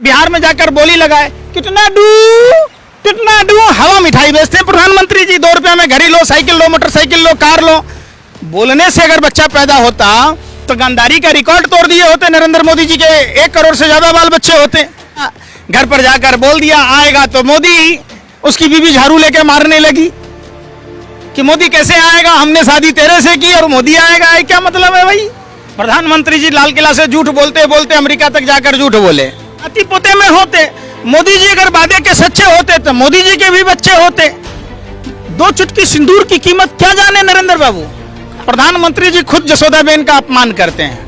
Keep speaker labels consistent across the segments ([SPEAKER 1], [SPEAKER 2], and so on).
[SPEAKER 1] बिहार में जाकर बोली लगाए, कितना डू हवा मिठाई बेचते हैं प्रधानमंत्री जी। 2 रुपये में घड़ी लो, साइकिल लो, मोटरसाइकिल लो, कार लो। बोलने से अगर बच्चा पैदा होता तो गंदारी का रिकॉर्ड तोड़ दिए होते नरेंद्र मोदी जी के। 1 करोड़ से ज्यादा बाल बच्चे होते। घर पर जाकर बोल दिया आएगा तो मोदी, उसकी बीवी झाड़ू लेके मारने लगी कि मोदी कैसे आएगा, हमने शादी तेरे से की और मोदी आएगा। क्या मतलब है भाई? प्रधानमंत्री जी लाल किला से झूठ बोलते बोलते अमेरिका तक जाकर झूठ बोले। नाती पोते में होते मोदी जी, अगर वादे के सच्चे होते तो मोदी जी के भी बच्चे होते। 2 चुटकी सिंदूर की कीमत क्या जाने नरेंद्र बाबू। प्रधानमंत्री जी खुद जसोदाबेन का अपमान करते हैं।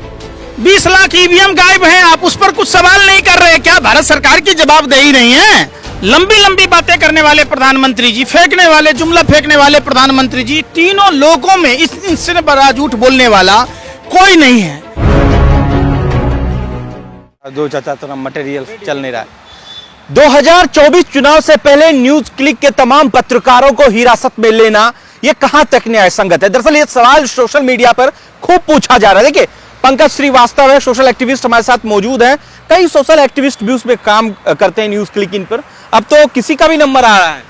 [SPEAKER 1] 20 लाख ईवीएम गायब हैं, आप उस पर कुछ सवाल नहीं कर रहे। क्या भारत सरकार की जवाबदेही नहीं है? लंबी लंबी बातें करने वाले प्रधानमंत्री जी, फेंकने वाले, जुमला फेंकने वाले प्रधानमंत्री जी, तीनों लोगों में इससे बड़ा झूठ बोलने वाला कोई नहीं है।
[SPEAKER 2] दो चाचा मटेरियल चल नहीं रहा है।
[SPEAKER 3] 2024 चुनाव से पहले न्यूज क्लिक के तमाम पत्रकारों को हिरासत में लेना यह कहां तक न्याय संगत है? दरअसल यह सवाल सोशल मीडिया पर खूब पूछा जा रहा है। देखिए, पंकज श्रीवास्तव है, सोशल एक्टिविस्ट हमारे साथ मौजूद हैं। कई सोशल एक्टिविस्ट भी उसमें काम करते हैं न्यूज क्लिक इन पर। अब तो किसी का भी नंबर आ रहा है।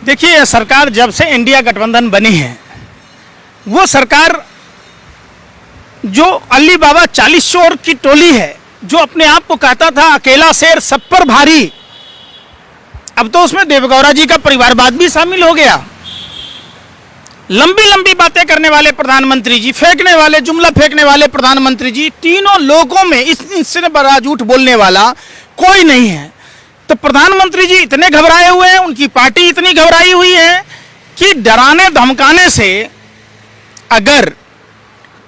[SPEAKER 1] देखिए, सरकार जब से इंडिया गठबंधन बनी है, वो सरकार जो अली बाबा 40 चोर की टोली है, जो अपने आप को कहता था अकेला शेर सब पर भारी, अब तो उसमें देवगौड़ा जी का परिवारवाद भी शामिल हो गया। लंबी लंबी बातें करने वाले प्रधानमंत्री जी, फेंकने वाले, जुमला फेंकने वाले प्रधानमंत्री जी, तीनों लोगों में इससे बड़ा झूठ बोलने वाला कोई नहीं है। तो प्रधानमंत्री जी इतने घबराए हुए हैं, उनकी पार्टी इतनी घबराई हुई है कि डराने धमकाने से अगर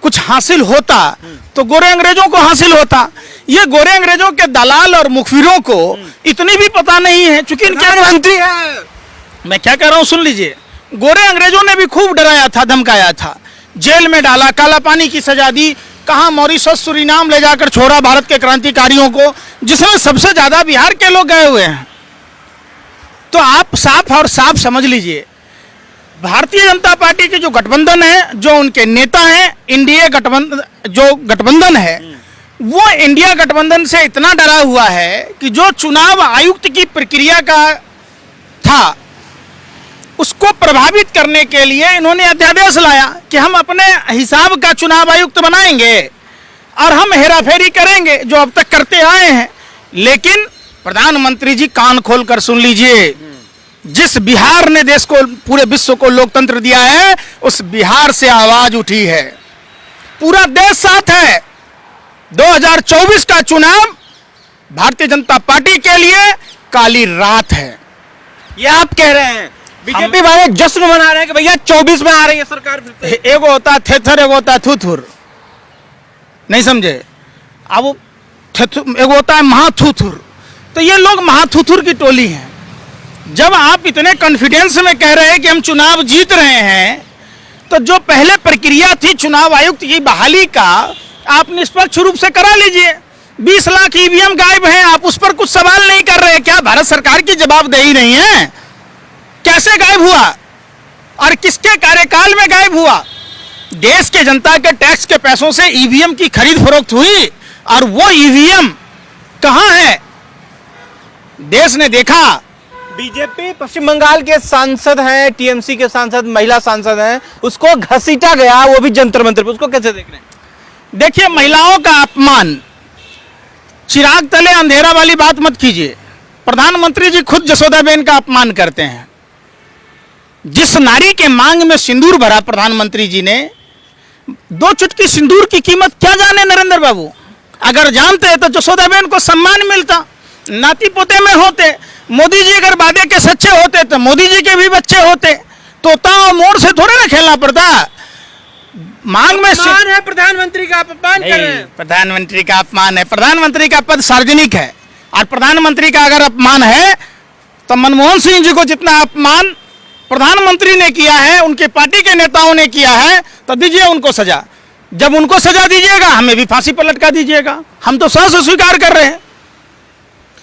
[SPEAKER 1] कुछ हासिल होता तो गोरे अंग्रेजों को हासिल होता। ये गोरे अंग्रेजों के दलाल और मुखबिरों को इतनी भी पता नहीं है, चूंकि इनके
[SPEAKER 3] प्रधानमंत्री है।
[SPEAKER 1] मैं क्या कह रहा हूं सुन लीजिए। गोरे अंग्रेजों ने भी खूब डराया था, धमकाया था, जेल में डाला, काला पानी की सजा दी, कहां मॉरिशस, सूरीनाम ले जाकर छोड़ा भारत के क्रांतिकारियों को, जिसमें सबसे ज्यादा बिहार के लोग गए हुए हैं। तो आप साफ और साफ समझ लीजिए, भारतीय जनता पार्टी के जो गठबंधन है, जो उनके नेता हैं, इंडिया गठबंधन जो गठबंधन है, वो इंडिया गठबंधन से इतना डरा हुआ है कि जो चुनाव आयुक्त की प्रक्रिया का था, उसको प्रभावित करने के लिए इन्होंने अध्यादेश लाया कि हम अपने हिसाब का चुनाव आयुक्त बनाएंगे और हम हेराफेरी करेंगे, जो अब तक करते आए हैं। लेकिन प्रधानमंत्री जी कान खोलकर सुन लीजिए, जिस बिहार ने देश को, पूरे विश्व को लोकतंत्र दिया है, उस बिहार से आवाज उठी है। पूरा देश साथ है। 2024 का चुनाव भारतीय जनता पार्टी के लिए काली रात है।
[SPEAKER 3] ये आप कह रहे हैं। बीजेपी वाले जश्न मना रहे हैं कि भैया 24 में आ रही है सरकार।
[SPEAKER 1] एगो होता है थेथर, एगो होता है थुथुर, नहीं समझे? अब वो एगो होता है महाथुथुर। तो ये लोग महाथुथुर की टोली हैं। जब आप इतने कॉन्फिडेंस में कह रहे हैं कि हम चुनाव जीत रहे हैं, तो जो पहले प्रक्रिया थी चुनाव आयुक्त की बहाली का, आप निष्पक्ष रूप से करा लीजिए। 20 लाख ईवीएम गायब हैं, आप उस पर कुछ सवाल नहीं कर रहे। क्या भारत सरकार की जवाबदेही नहीं है? कैसे गायब हुआ और किसके कार्यकाल में गायब हुआ? देश के जनता के टैक्स के पैसों से ईवीएम की खरीद फरोख्त हुई, और वो ईवीएम कहां है? देश ने देखा।
[SPEAKER 3] बीजेपी पश्चिम बंगाल के सांसद हैं, टीएमसी के सांसद, महिला सांसद हैं, उसको घसीटा गया, वो भी जंतर मंतर पे। उसको कैसे देख रहे हैं?
[SPEAKER 1] देखिए, महिलाओं का अपमान, चिराग तले अंधेरा वाली बात मत कीजिए। प्रधानमंत्री जी खुद जसोदाबेन का अपमान करते हैं। जिस नारी के मांग में सिंदूर भरा प्रधानमंत्री जी ने, 2 चुटकी सिंदूर की कीमत क्या जाने नरेंद्र बाबू। अगर जानते तो जसोदाबेन को सम्मान मिलता, नाती पोते में होते। मोदी जी अगर वादे के सच्चे होते तो मोदी जी के भी बच्चे होते। तोता और मोर से थोड़े ना खेलना पड़ता। मांग में
[SPEAKER 3] है प्रधानमंत्री का अपमान कर रहे हैं।
[SPEAKER 1] प्रधानमंत्री का अपमान है। प्रधानमंत्री का पद सार्वजनिक है, और प्रधानमंत्री का अगर अपमान है तो मनमोहन सिंह जी को जितना अपमान प्रधानमंत्री ने किया है, उनके पार्टी के नेताओं ने किया है, तो दीजिए उनको सजा। जब उनको सजा दीजिएगा, हमें भी फांसी पर लटका दीजिएगा। हम तो सह स्वीकार कर रहे हैं।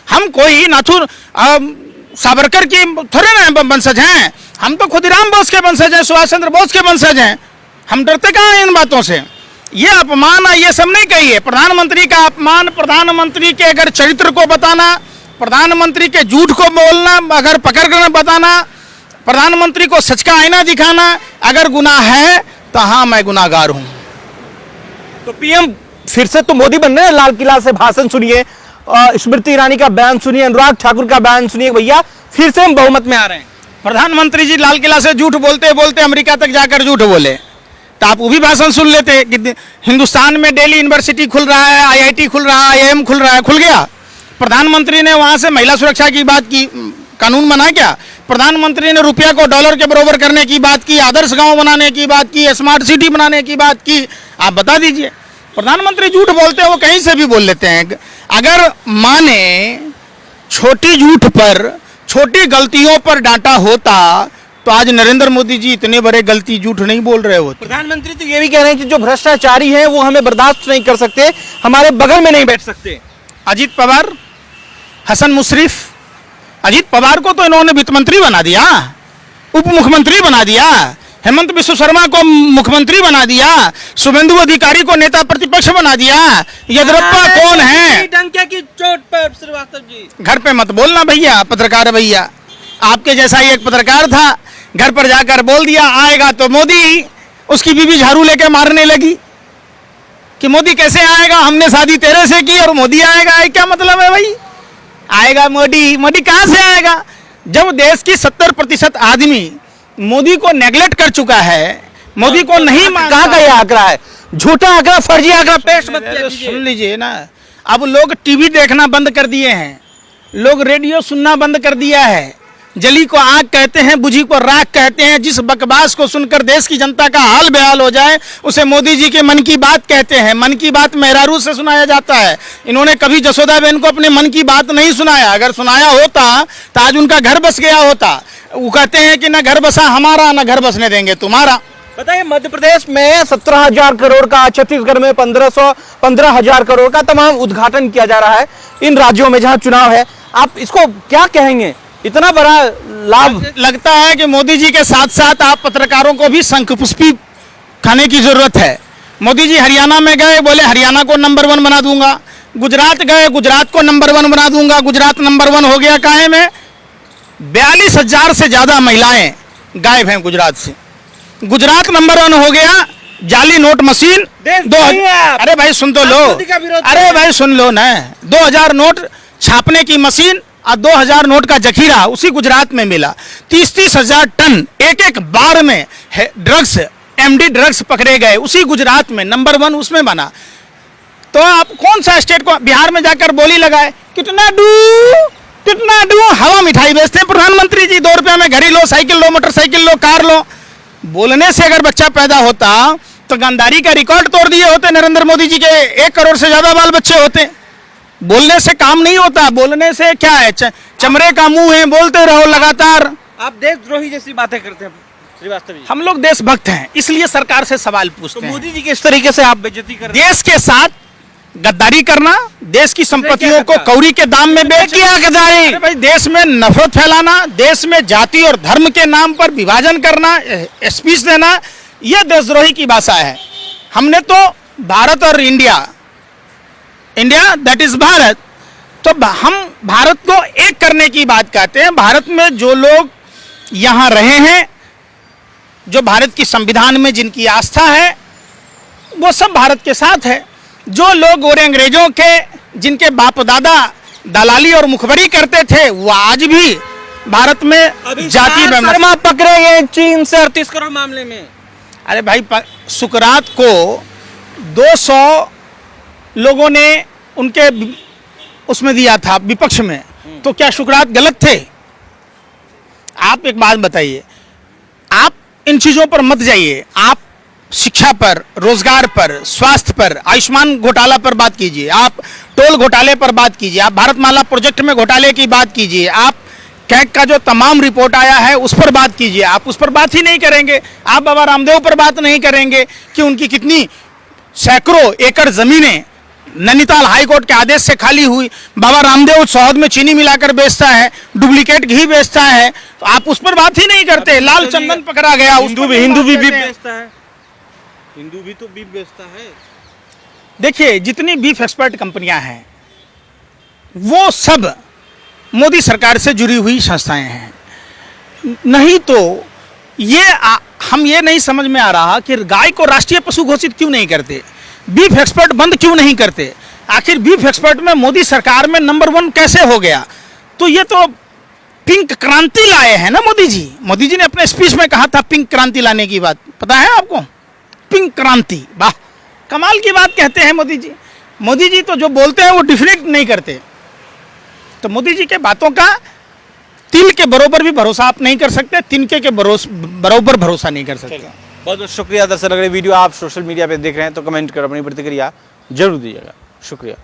[SPEAKER 1] हम कोई नाथुर सावरकर की थोड़े ना वंशज हैं। हम तो खुदीराम बोस के वंशज हैं, सुभाष चंद्र बोस के वंशज हैं। हम डरते कहाँ हैं इन बातों से? ये अपमान है, ये सब नहीं कहिए। प्रधानमंत्री का अपमान, प्रधानमंत्री के अगर चरित्र को बताना, प्रधानमंत्री के झूठ को बोलना, अगर पकड़ कर बताना, प्रधानमंत्री को सच का आईना दिखाना अगर गुनाह है तो हाँ मैं गुनाहगार हूं।
[SPEAKER 3] तो पीएम फिर से तो मोदी बन रहे हैं, लाल किला से भाषण सुनिए, स्मृति ईरानी का बयान सुनिए, अनुराग ठाकुर का बयान सुनिए, भैया फिर से हम बहुमत में आ रहे हैं।
[SPEAKER 1] प्रधानमंत्री जी लाल किला से झूठ बोलते बोलते अमेरिका तक जाकर झूठ बोले, तो आप वो भी भाषण सुन लेते कि हिंदुस्तान में दिल्ली यूनिवर्सिटी खुल रहा है, आईआईटी खुल रहा है, आईआईएम खुल रहा है, खुल गया। प्रधानमंत्री ने वहां से महिला सुरक्षा की बात की, कानून बना क्या? प्रधानमंत्री ने रुपया को डॉलर के बराबर करने की बात की, आदर्श गांव बनाने की बात की, स्मार्ट सिटी बनाने की बात की। आप बता दीजिए, प्रधानमंत्री झूठ बोलते हैं, वो कहीं से भी बोल लेते हैं। अगर माने छोटी झूठ पर, छोटी गलतियों पर डांटा होता तो आज नरेंद्र मोदी जी इतने बड़े गलती झूठ नहीं बोल रहे होते।
[SPEAKER 3] प्रधानमंत्री तो ये भी कह रहे हैं कि जो भ्रष्टाचारी हैं वो हमें बर्दाश्त नहीं कर सकते, हमारे बगल में नहीं बैठ सकते।
[SPEAKER 1] अजीत पवार, हसन मुशर्रफ, अजीत पवार को तो इन्होंने वित्त मंत्री बना दिया, उप मुख्यमंत्री बना दिया, हेमंत बिश्व शर्मा को मुख्यमंत्री बना दिया, शुभेंदु अधिकारी को नेता प्रतिपक्ष बना दिया। येदियुरप्पा कौन है?
[SPEAKER 3] डंके की चोट पर श्रीवास्तव जी
[SPEAKER 1] घर पे मत बोलना भैया, पत्रकार भैया। आपके जैसा ही एक पत्रकार था, घर पर जाकर बोल दिया आएगा तो मोदी, उसकी बीवी झाड़ू लेके मारने लगी कि मोदी कैसे आएगा, हमने शादी तेरे से की और मोदी आएगा। क्या मतलब है भाई? आएगा मोदी, मोदी कहां से आएगा? जब देश की 70% आदमी मोदी को नेगलेक्ट कर चुका है, मोदी को नहीं मानता।
[SPEAKER 3] कहां का ये आंकड़ा है? झूठा आंकड़ा, फर्जी आंकड़ा पेश मत कीजिए।
[SPEAKER 1] सुन लीजिए ना, अब लोग टीवी देखना बंद कर दिए हैं, लोग रेडियो सुनना बंद कर दिया है। जली को आग कहते हैं, बुझी को राख कहते हैं। जिस बकवास को सुनकर देश की जनता का हाल बेहाल हो जाए उसे मोदी जी के मन की बात कहते हैं। मन की बात मेहरारू से सुनाया जाता है। इन्होंने कभी जसोदाबेन को अपने मन की बात नहीं सुनाया। अगर सुनाया होता तो आज उनका घर बस गया होता। वो कहते हैं कि ना घर बसा हमारा, ना घर बसने देंगे तुम्हारा।
[SPEAKER 3] बताइए, मध्य प्रदेश में 17,000 करोड़ का, छत्तीसगढ़ में 15,000 करोड़ का तमाम उद्घाटन किया जा रहा है इन राज्यों में जहां चुनाव है। आप इसको क्या कहेंगे? इतना बड़ा लाभ
[SPEAKER 1] लगता है कि मोदी जी के साथ साथ आप पत्रकारों को भी शंखपुष्पी खाने की जरूरत है। मोदी जी हरियाणा में गए, बोले हरियाणा को नंबर 1 बना दूंगा। गुजरात गए, गुजरात को नंबर 1 बना दूंगा। गुजरात नंबर 1 हो गया। काहे में 42,000 से ज्यादा महिलाएं गायब हैं गुजरात से। गुजरात नंबर 1 हो गया। जाली नोट मशीन 2000, अरे भाई सुन तो लो, अरे भाई सुन लो ना, 2000 नोट छापने की मशीन और 2000 नोट का जखीरा उसी गुजरात में मिला। 30-30 हजार टन एक बार में ड्रग्स, एमडी ड्रग्स पकड़े गए उसी गुजरात में। नंबर 1 उसमें बना। तो आप कौन सा स्टेट को बिहार में जाकर बोली लगाए, कितना डू हवा मिठाई बेचते हैं प्रधानमंत्री जी। 2 रुपये में घड़ी लो, साइकिल लो, मोटरसाइकिल लो, कार लो। बोलने से अगर बच्चा पैदा होता तो गांधारी का रिकॉर्ड तोड़ दिए होते नरेंद्र मोदी जी के। 1 करोड़ से ज्यादा बाल बच्चे होते। बोलने से काम नहीं होता। बोलने से क्या है, चमड़े का मुंह है, बोलते रहो लगातार।
[SPEAKER 3] आप देशद्रोही जैसी बातें करते हैं श्रीवास्तव जी।
[SPEAKER 1] हम लोग देशभक्त हैं, इसलिए सरकार से सवाल पूछते हैं।
[SPEAKER 3] मोदी जी किस तरीके से आप बेइज्जती कर रहे हैं?
[SPEAKER 1] देश के साथ गद्दारी करना, देश की संपत्तियों को कौड़ी के दाम में बेचना, गद्दारी। अरे भाई, देश में नफरत फैलाना, देश में जाति और धर्म के नाम पर विभाजन करना, स्पीच देना, यह देशद्रोही की भाषा है। हमने तो भारत और इंडिया दैट इज भारत, तो हम भारत को एक करने की बात कहते हैं। भारत में जो लोग यहाँ रहे हैं, जो भारत की संविधान में जिनकी आस्था है, वो सब भारत के साथ है। जो लोग गोरे अंग्रेजों के, जिनके बाप दादा दलाली और मुखबरी करते थे, वो आज भी भारत में जाति
[SPEAKER 3] शर्मा पकड़े गए चीन से 38 करोड़ मामले में।
[SPEAKER 1] अरे भाई, सुकरात को 200 लोगों ने उनके उसमें दिया था, विपक्ष में। तो क्या सुकरात गलत थे? आप एक बात बताइए, आप इन चीजों पर मत जाइए। आप शिक्षा पर, रोजगार पर, स्वास्थ्य पर, आयुष्मान घोटाला पर बात कीजिए। आप टोल घोटाले पर बात कीजिए। आप भारतमाला प्रोजेक्ट में घोटाले की बात कीजिए। आप कैग का जो तमाम रिपोर्ट आया है उस पर बात कीजिए। आप उस पर बात ही नहीं करेंगे। आप बाबा रामदेव पर बात नहीं करेंगे कि उनकी कितनी सैकड़ों एकड़ जमीनें नैनीताल हाईकोर्ट के आदेश से खाली हुई। बाबा रामदेव शहद में चीनी मिलाकर बेचता है, डुप्लीकेट घी बेचता है, तो आप उस पर बात ही नहीं करते। लाल चंदन पकड़ा गया,
[SPEAKER 3] हिंदू भी बीफ बेचता है। हिंदू भी तो बीफ बेचता है।
[SPEAKER 1] देखिए जितनी बीफ एक्सपर्ट कंपनियां हैं वो सब मोदी सरकार से जुड़ी हुई संस्थाएं हैं। नहीं तो हम ये नहीं समझ में आ रहा कि गाय को राष्ट्रीय पशु घोषित क्यों नहीं करते, बीफ एक्सपर्ट बंद क्यों नहीं करते। आखिर बीफ एक्सपर्ट में मोदी सरकार में नंबर 1 कैसे हो गया। तो ये तो पिंक क्रांति लाए हैं ना मोदी जी। मोदी जी ने अपने स्पीच में कहा था पिंक क्रांति लाने की बात, पता है आपको। पिंक क्रांति, वाह कमाल की बात कहते हैं मोदी जी। मोदी जी तो जो बोलते हैं वो डिफरेंट नहीं करते। तो मोदी जी के बातों का तिल के बरोबर भी भरोसा आप नहीं कर सकते, तिनके के बरोबर भरोसा नहीं कर सकते।
[SPEAKER 3] बहुत बहुत शुक्रिया। दरअसल अगर ये वीडियो आप सोशल मीडिया पे देख रहे हैं तो कमेंट कर अपनी प्रतिक्रिया जरूर दीजिएगा। शुक्रिया।